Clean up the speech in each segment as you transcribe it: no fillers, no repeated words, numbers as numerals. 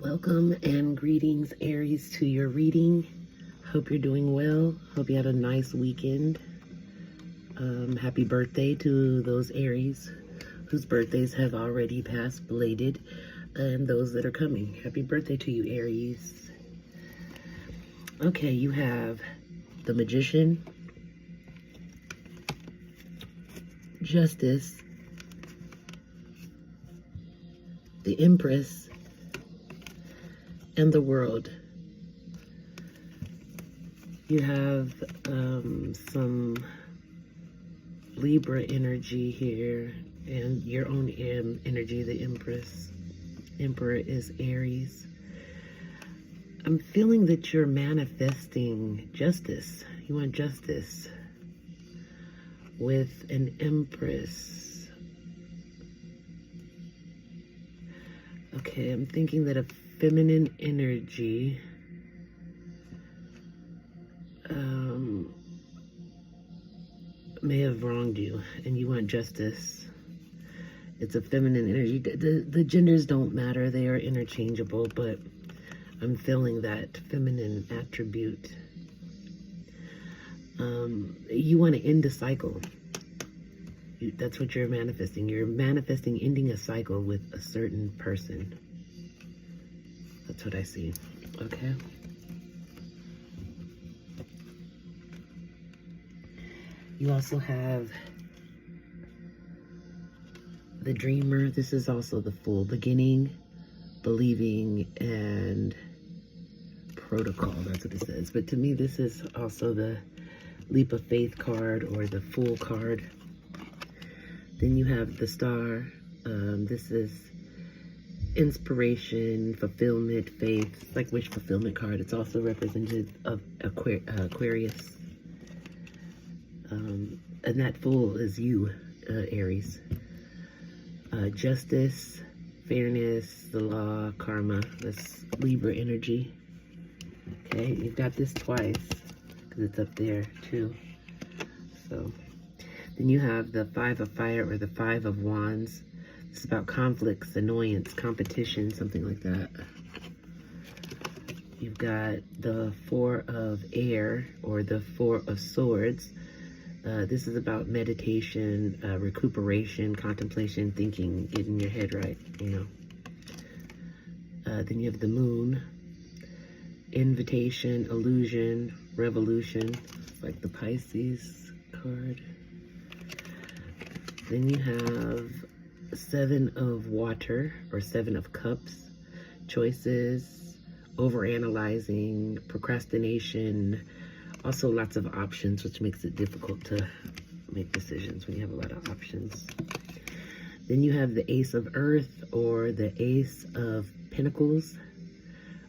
Welcome and greetings, Aries, to your reading. Hope you're doing well. Hope you had a nice weekend. Happy birthday to those Aries whose birthdays have already passed, belated, and those that are coming. Happy birthday to you, Aries. Okay, you have the Magician, Justice, the Empress, and the World. You have some Libra energy here and your own energy, the Empress. Emperor is Aries. I'm feeling that you're manifesting justice. You want justice with an Empress. Okay, I'm thinking that a feminine energy may have wronged you and you want justice. It's a feminine energy. The genders don't matter. They are interchangeable, but I'm feeling that feminine attribute. You want to end a cycle. That's what you're manifesting. You're manifesting ending a cycle with a certain person. That's what I see. Okay. You also have the Dreamer. This is also the Fool. Beginning, believing, and protocol. That's what it says. But to me, this is also the Leap of Faith card or the Fool card. Then you have the Star. This is inspiration, fulfillment, faith. It's like wish fulfillment card. It's also representative of Aquarius. And that Fool is you, Aries. Justice, fairness, the law, karma. That's Libra energy. Okay, you've got this twice because it's up there too. So then you have the Five of Fire or the Five of Wands. It's about conflicts, annoyance, competition, something like that. You've got the Four of Air or the Four of Swords. This is about meditation, recuperation, contemplation, thinking, getting your head right, you know. Then you have the Moon, invitation, illusion, revolution. It's like the Pisces card. Then you have Seven of Water or Seven of Cups, choices, overanalyzing, procrastination, also lots of options, which makes it difficult to make decisions when you have a lot of options. Then you have the Ace of Earth or the Ace of Pentacles,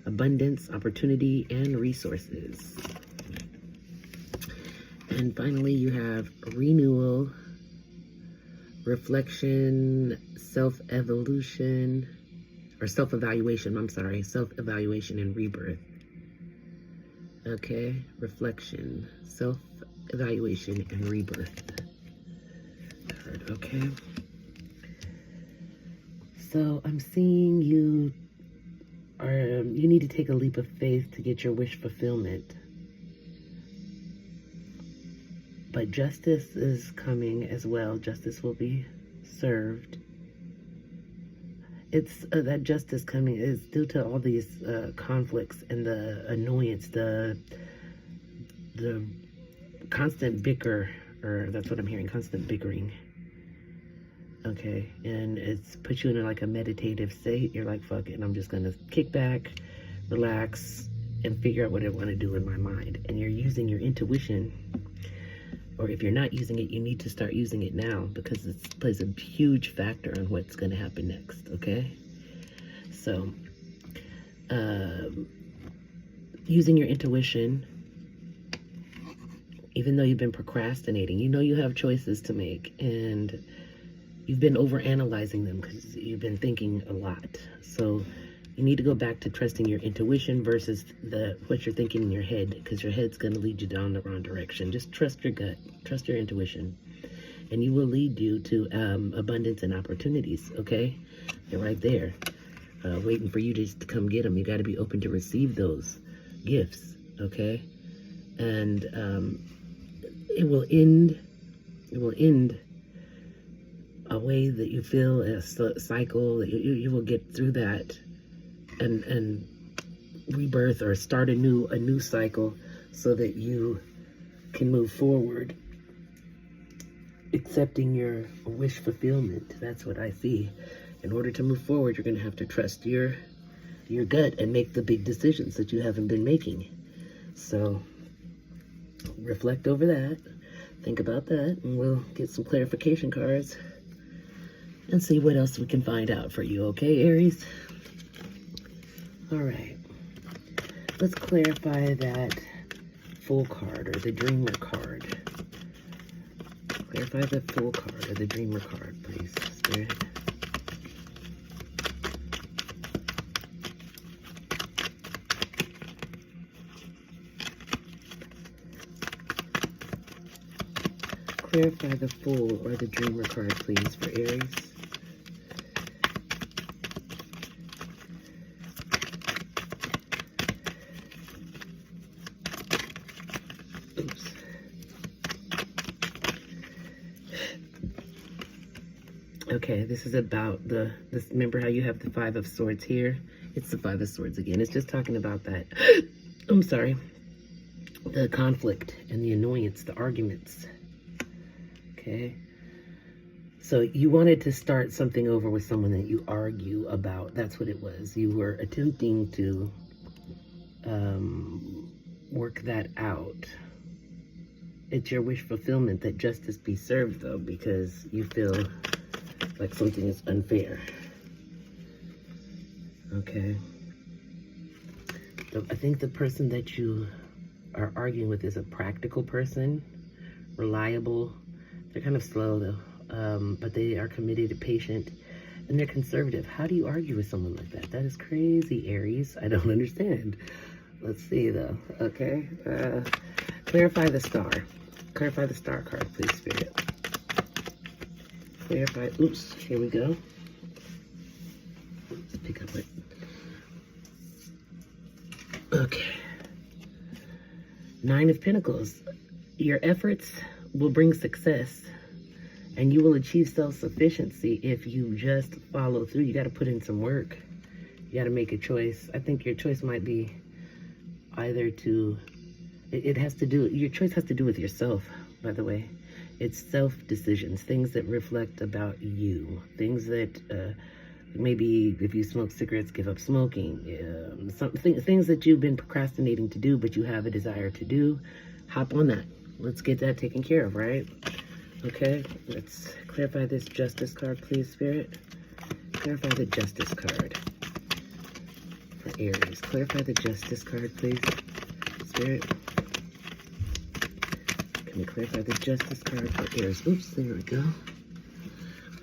abundance, opportunity, and resources. And finally, you have renewal, reflection, self-evolution, or self-evaluation, self-evaluation and rebirth. Okay, reflection, self-evaluation, and rebirth. Okay. So I'm seeing you you need to take a leap of faith to get your wish fulfillment. But justice is coming as well. Justice will be served. It's that justice coming is due to all these conflicts and the annoyance, the constant bicker, or that's what I'm hearing, constant bickering. Okay, and it's put you in like a meditative state. You're like, fuck it, and I'm just gonna kick back, relax, and figure out what I want to do in my mind. And you're using your intuition, or if you're not using it, you need to start using it now because it plays a huge factor on what's going to happen next, okay? So, using your intuition, even though you've been procrastinating, you know you have choices to make, and you've been overanalyzing them because you've been thinking a lot. So you need to go back to trusting your intuition versus what you're thinking in your head, because your head's going to lead you down the wrong direction. Just trust your gut, trust your intuition, and you will lead you to abundance and opportunities, okay? They're right there. waiting for you to come get them. You got to be open to receive those gifts, okay? And it will end a way that you feel, a cycle that you will get through that and rebirth or start a new cycle so that you can move forward accepting your wish fulfillment. That's what I see. In order to move forward, you're going to have to trust your gut and make the big decisions that you haven't been making. So reflect over that, think about that, and we'll get some clarification cards and see what else we can find out for you, okay, Aries? All right, let's clarify that Fool card or the Dreamer card. Clarify the Fool card or the Dreamer card, please, Spirit. Clarify the Fool or the Dreamer card, please, for Aries. Oops. Okay, this is about remember how you have the Five of Swords here? It's the Five of Swords again. It's just talking about that. I'm sorry. The conflict and the annoyance, the arguments. Okay? So you wanted to start something over with someone that you argue about. That's what it was. You were attempting to work that out. It's your wish fulfillment that justice be served, though, because you feel like something is unfair. Okay? So I think the person that you are arguing with is a practical person, reliable. They're kind of slow, though, but they are committed, patient, and they're conservative. How do you argue with someone like that? That is crazy, Aries. I don't understand. Let's see, though. Okay? Clarify the Star. Clarify the Star card, please, Spirit. Clarify. Oops, here we go. Let's pick up it. Okay. Nine of Pentacles. Your efforts will bring success, and you will achieve self-sufficiency if you just follow through. You got to put in some work. You got to make a choice. I think your choice might be either to, your choice has to do with yourself, by the way. It's self-decisions, things that reflect about you, things that maybe if you smoke cigarettes, give up smoking, things that you've been procrastinating to do, but you have a desire to do. Hop on that. Let's get that taken care of, right? Okay, let's clarify this Justice card, please, Spirit. Clarify the Justice card for Aries. Clarify the Justice card, please, Spirit. Can we clarify the Justice card for Aries? Oops, there we go.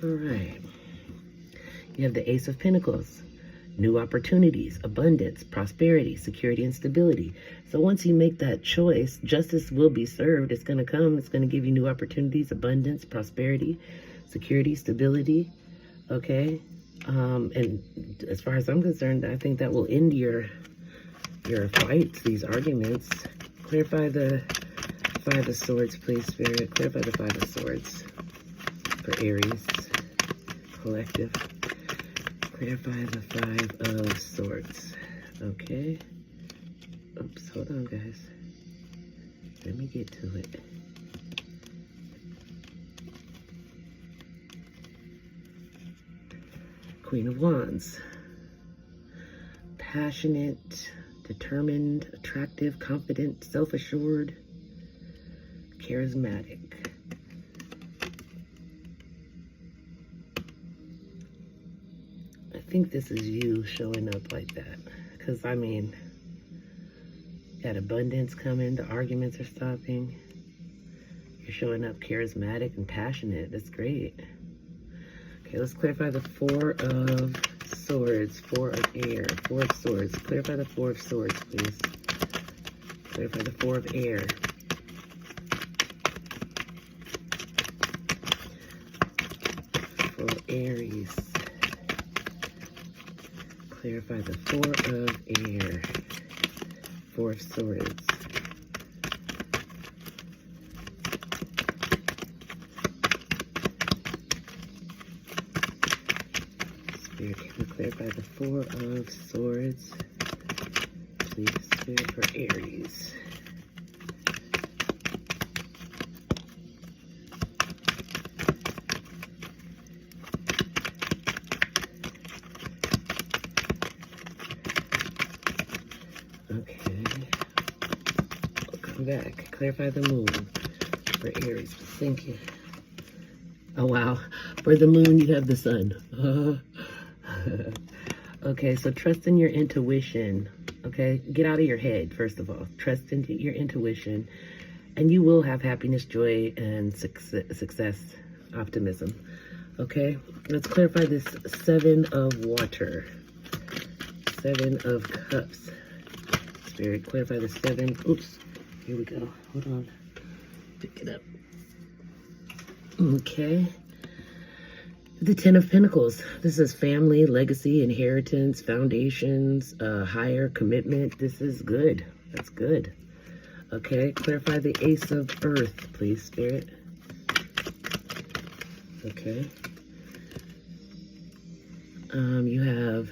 All right. You have the Ace of Pentacles. New opportunities, abundance, prosperity, security, and stability. So once you make that choice, justice will be served. It's going to come. It's going to give you new opportunities, abundance, prosperity, security, stability. Okay? And as far as I'm concerned, I think that will end your fights, these arguments. Clarify the Five of Swords, please, Spirit. Clarify the Five of Swords for Aries collective. Clarify the Five of Swords. Okay. Oops, hold on, guys. Let me get to it. Queen of Wands. Passionate, determined, attractive, confident, self-assured, charismatic. I think this is you showing up like that. Because, I mean, got abundance coming, the arguments are stopping. You're showing up charismatic and passionate. That's great. Okay, let's clarify the Four of Swords, Four of Air, Four of Swords. Clarify the Four of Swords, please. Clarify the Four of Air. For Aries. Clarify the Four of Air, Four of Swords. Spirit, can you clarify the Four of Swords? Please, Spirit, for Aries. Okay. Welcome back. Clarify the moon for Aries. Thank you. Oh, wow. For the moon, you have the sun. Okay, so trust in your intuition. Okay, get out of your head, first of all. Trust in your intuition, and you will have happiness, joy, and success, optimism. Okay, let's clarify this Seven of Water. Seven of Cups. Spirit, clarify the seven. Oops, here we go. Hold on. Pick it up. Okay. The Ten of Pentacles. This is family, legacy, inheritance, foundations, higher commitment. This is good. That's good. Okay, clarify the Ace of Earth, please, Spirit. Okay. You have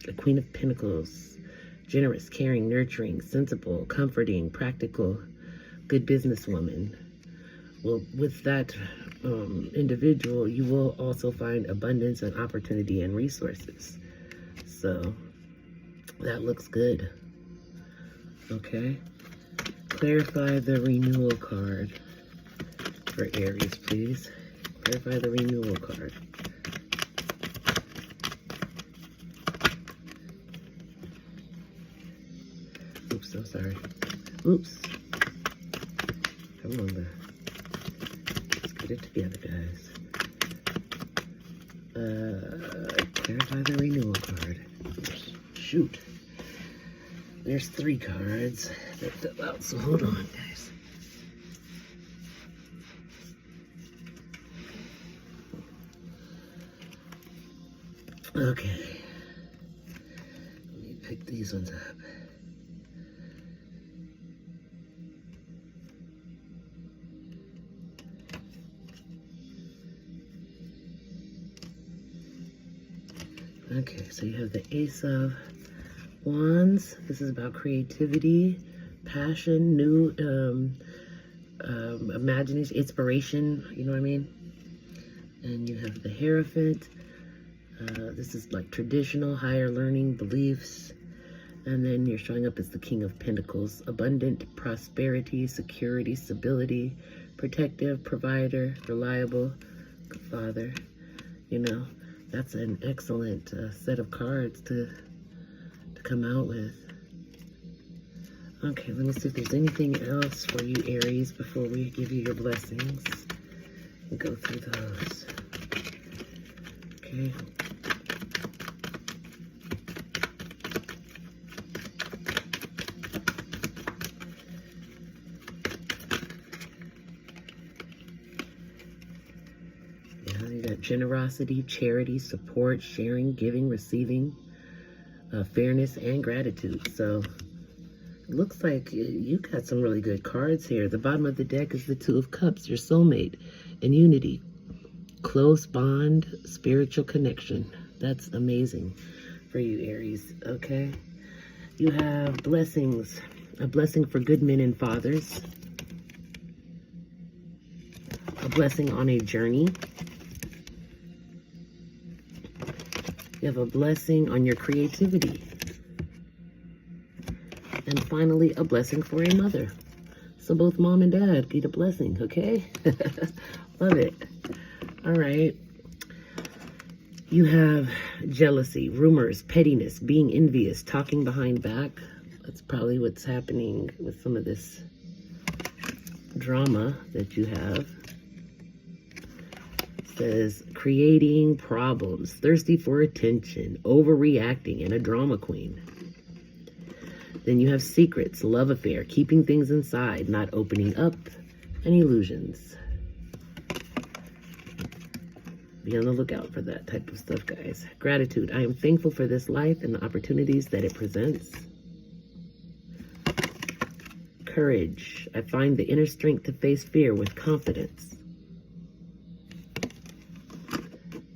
the Queen of Pentacles. Generous, caring, nurturing, sensible, comforting, practical, good businesswoman. Well, with that individual, you will also find abundance and opportunity and resources. So that looks good. Okay. Clarify the renewal card for Aries, please. Clarify the renewal card. Oops, so sorry. Oops. Come on, let's get it together, guys. Clarify the renewal card. Oops. Shoot. There's 3 cards that fell out, so hold on, guys. Okay. Let me pick these ones up. Okay, so you have the Ace of Wands. This is about creativity, passion, new imagination, inspiration, you know what I mean? And you have the Hierophant. This is like traditional, higher learning, beliefs. And then you're showing up as the King of Pentacles. Abundant prosperity, security, stability, protective, provider, reliable, good father, you know. That's an excellent set of cards to come out with. Okay, let me see if there's anything else for you, Aries, before we give you your blessings. We'll go through those. Okay. You got generosity, charity, support, sharing, giving, receiving, fairness, and gratitude. So it looks like you got some really good cards here. The bottom of the deck is the Two of Cups, your soulmate, and unity, close bond, spiritual connection. That's amazing for you, Aries. Okay. You have blessings, a blessing for good men and fathers, a blessing on a journey. You have a blessing on your creativity. And finally, a blessing for a mother. So both mom and dad get a blessing, okay? Love it. All right. You have jealousy, rumors, pettiness, being envious, talking behind back. That's probably what's happening with some of this drama that you have. Says creating problems, thirsty for attention, overreacting, and a drama queen. Then you have secrets, love affair, keeping things inside, not opening up, and illusions. Be on the lookout for that type of stuff, guys. Gratitude. I am thankful for this life and the opportunities that it presents. Courage. I find the inner strength to face fear with confidence.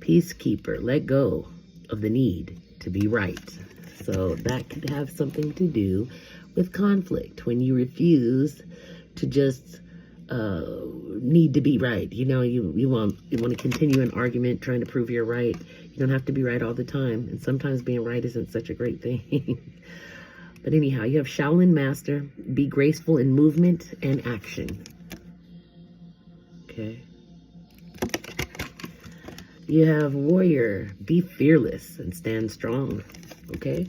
Peacekeeper. Let go of the need to be right. So that could have something to do with conflict, when you refuse to just need to be right. You know, you want to continue an argument trying to prove you're right. You don't have to be right all the time, and sometimes being right isn't such a great thing. But anyhow, you have Shaolin Master. Be graceful in movement and action. Okay. You have Warrior. Be fearless and stand strong. Okay.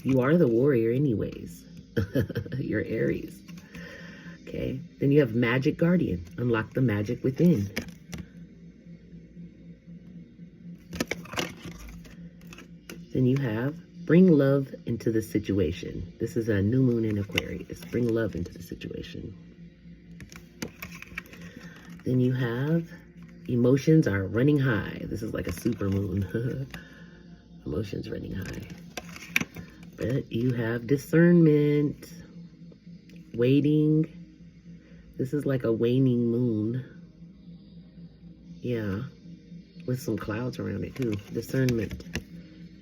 You are the warrior anyways. You're Aries. Okay. Then you have Magic Guardian. Unlock the magic within. Then you have Bring love into the situation. This is a new moon in Aquarius. Bring love into the situation. Then you have Emotions are running high. This is like a super moon. Emotions running high. But you have Discernment. Waiting. This is like a waning moon. Yeah. With some clouds around it too. Discernment.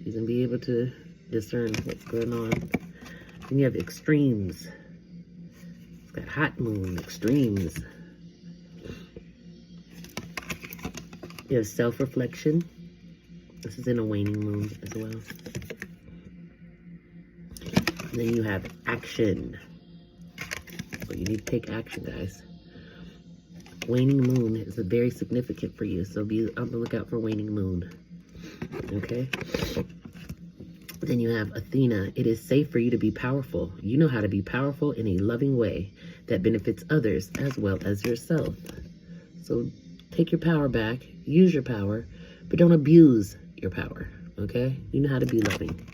You can be able to discern what's going on. Then you have Extremes. It's got hot moon, extremes. You have Self-reflection. This is in a waning moon as well. And then you have Action. So you need to take action, guys. Waning moon is very significant for you, so be on the lookout for waning moon. Okay? Then you have Athena. It is safe for you to be powerful. You know how to be powerful in a loving way that benefits others as well as yourself. So take your power back. Use your power, but don't abuse your power. Okay? You know how to be loving.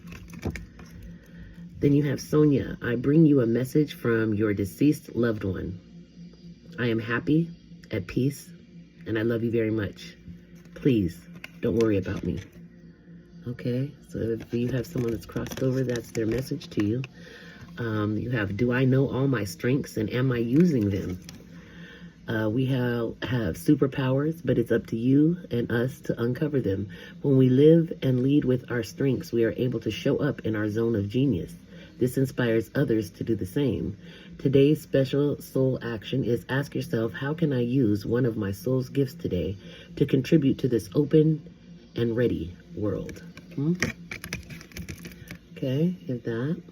Then you have Sonia. I bring you a message from your deceased loved one. I am happy, at peace, and I love you very much. Please, don't worry about me. Okay, so if you have someone that's crossed over, that's their message to you. You have, do I know all my strengths and am I using them? We have superpowers, but it's up to you and us to uncover them. When we live and lead with our strengths, we are able to show up in our zone of genius. This inspires others to do the same. Today's special soul action is ask yourself, how can I use one of my soul's gifts today to contribute to this open and ready world? Okay, you have that.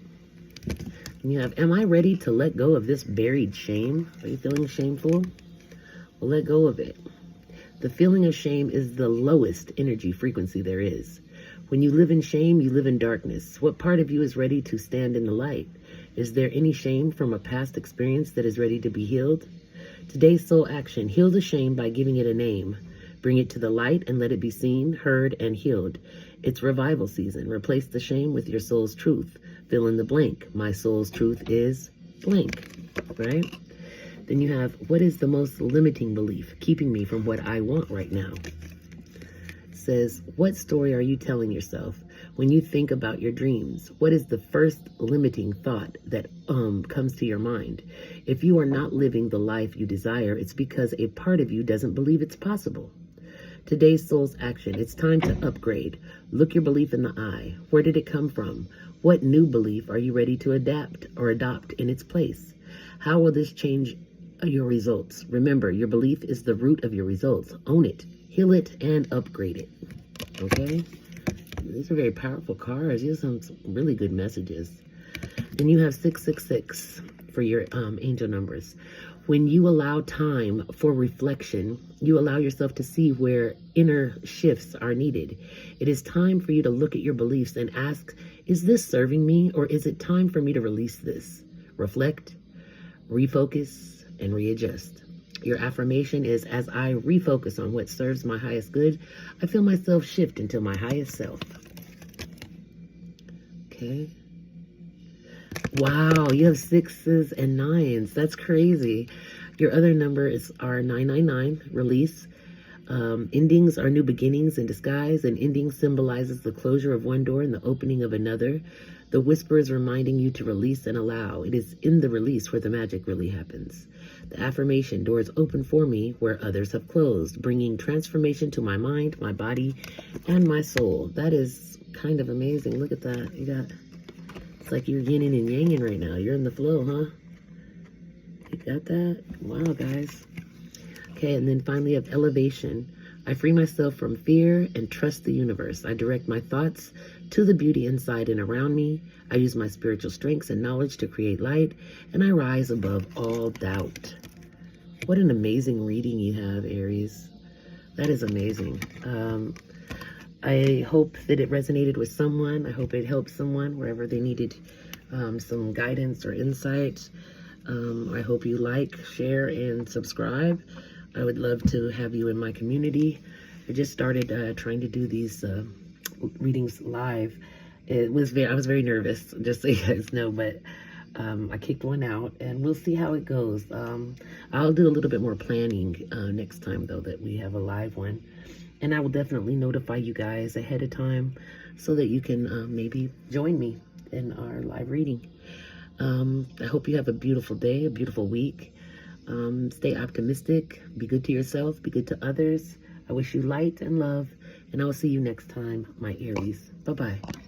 And you have, am I ready to let go of this buried shame? Are you feeling shameful? Well, let go of it. The feeling of shame is the lowest energy frequency there is. When you live in shame, you live in darkness. What part of you is ready to stand in the light? Is there any shame from a past experience that is ready to be healed? Today's soul action, heal the shame by giving it a name. Bring it to the light and let it be seen, heard, and healed. It's revival season. Replace the shame with your soul's truth. Fill in the blank. My soul's truth is blank, right? Then you have, what is the most limiting belief keeping me from what I want right now? It says, what story are you telling yourself when you think about your dreams? What is the first limiting thought that comes to your mind? If you are not living the life you desire, it's because a part of you doesn't believe it's possible. Today's soul's action, it's time to upgrade. Look your belief in the eye. Where did it come from? What new belief are you ready to adapt or adopt in its place? How will this change your results? Remember, your belief is the root of your results. Own it, heal it, and upgrade it. Okay? These are very powerful cards. These are some really good messages. Then you have 666 for your angel numbers. When you allow time for reflection, you allow yourself to see where inner shifts are needed. It is time for you to look at your beliefs and ask, is this serving me, or is it time for me to release this? Reflect, refocus, and readjust. Your affirmation is, as I refocus on what serves my highest good, I feel myself shift into my highest self. Okay. Wow, you have 6s and 9s. That's crazy. Your other number is R999, release. Endings are new beginnings in disguise, and ending symbolizes the closure of one door and the opening of another. The whisper is reminding you to release and allow. It is in the release where the magic really happens. The affirmation, doors open for me where others have closed, bringing transformation to my mind, my body, and my soul. That is kind of amazing. Look at that. It's like you're yinning and yanging right now. You're in the flow, huh? You got that? Wow, guys. Okay, and then finally have elevation. I free myself from fear and trust the universe. I direct my thoughts to the beauty inside and around me. I use my spiritual strengths and knowledge to create light, and I rise above all doubt. What an amazing reading you have, Aries. That is amazing. I hope that it resonated with someone. I hope it helped someone wherever they needed some guidance or insight. I hope you like, share, and subscribe. I would love to have you in my community. I just started trying to do these readings live. I was very nervous, just so you guys know, but I kicked one out, and we'll see how it goes. I'll do a little bit more planning next time, though, that we have a live one. And I will definitely notify you guys ahead of time so that you can maybe join me in our live reading. I hope you have a beautiful day, a beautiful week. Stay optimistic, be good to yourself, be good to others. I wish you light and love, and I will see you next time, my Aries. Bye-bye.